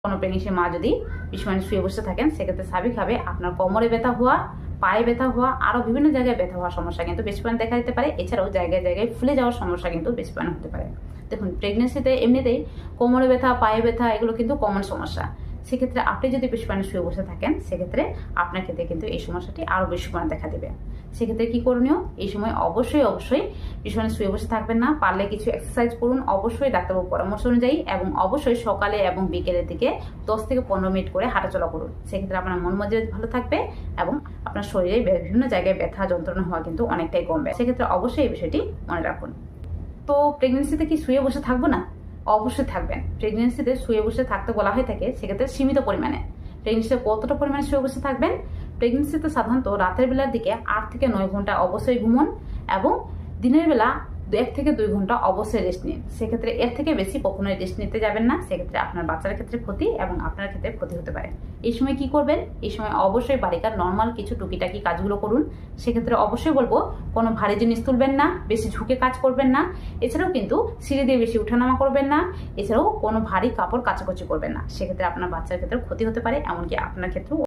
কোনো প্রেগনেন্সি মা যদি পিছনে শুয়ে বসে থাকেন, সেক্ষেত্রে স্বাভাবিকভাবে আপনার কোমরে ব্যথা হওয়া, পায়ে ব্যথা হওয়া, আরও বিভিন্ন জায়গায় ব্যথা হওয়ার সমস্যা কিন্তু বেশি পরিমাণে দেখা দিতে পারে। এছাড়াও জায়গায় জায়গায় ফুলে যাওয়ার সমস্যা কিন্তু বেশি পরিমাণে হতে পারে। দেখুন, প্রেগনেন্সিতে এমনিতেই কোমরে ব্যথা, পায়ে ব্যথা এগুলো কিন্তু কমন সমস্যা। সেক্ষেত্রে আপনি যদি বেশি পরিমাণে শুয়ে বসে থাকেন, সেক্ষেত্রে আপনার ক্ষেত্রে কিন্তু এই সমস্যাটি আরও বেশি পরিমাণে দেখা দেবে। সেক্ষেত্রে কী করণীয়? এই সময় অবশ্যই পিছনে শুয়ে বসে থাকবেন না, পারলে কিছু এক্সারসাইজ করুন, অবশ্যই ডাক্তারবাবুর পরামর্শ অনুযায়ী, এবং অবশ্যই সকালে এবং বিকেলের দিকে 10 থেকে 15 মিনিট করে হাঁটাচলা করুন। সেক্ষেত্রে আপনার মন মেজাজ ভালো থাকবে এবং আপনার শরীরে বিভিন্ন জায়গায় ব্যথা যন্ত্রণা হওয়া কিন্তু অনেকটাই কমবে। সেক্ষেত্রে অবশ্যই এই বিষয়টি মনে রাখুন। তো প্রেগনেন্সিতে কি শুয়ে বসে থাকবো না? অবশ্যই থাকবেন। প্রেগনেন্সিতে শুয়ে বসে থাকতে বলা হয়ে থাকে, সেক্ষেত্রে সীমিত পরিমাণে। প্রেগনেন্সিতে কতটা পরিমাণে শুয়ে বসে থাকবেন? প্রেগনেন্সিতে সাধারণত রাতের বেলার দিকে 8 থেকে 9 ঘন্টা অবশ্যই ঘুমন, এবং দিনের বেলা 1 থেকে 2 ঘন্টা অবশ্যই রেস্ট নিন। সেক্ষেত্রে এর থেকে বেশি কখনোই রেস্ট নিতে যাবেন না। সেক্ষেত্রে আপনার বাচ্চার ক্ষেত্রে ক্ষতি এবং আপনার ক্ষেত্রে ক্ষতি হতে পারে। এই সময় কি করবেন? এই সময় অবশ্যই বাড়িকার নর্মাল কিছু টুকিটাকি কাজগুলো করুন। সেক্ষেত্রে অবশ্যই বলবো, কোনো ভারী জিনিস তুলবেন না, বেশি ঝুঁকে কাজ করবেন না। এছাড়াও কিন্তু সিঁড়ি দিয়ে বেশি উঠানামা করবেন না। এছাড়াও কোনো ভারী কাপড় কাচাকুচি করবেন না। সেক্ষেত্রে আপনার বাচ্চার ক্ষেত্রে ক্ষতি হতে পারে, এমনকি আপনার ক্ষেত্রেও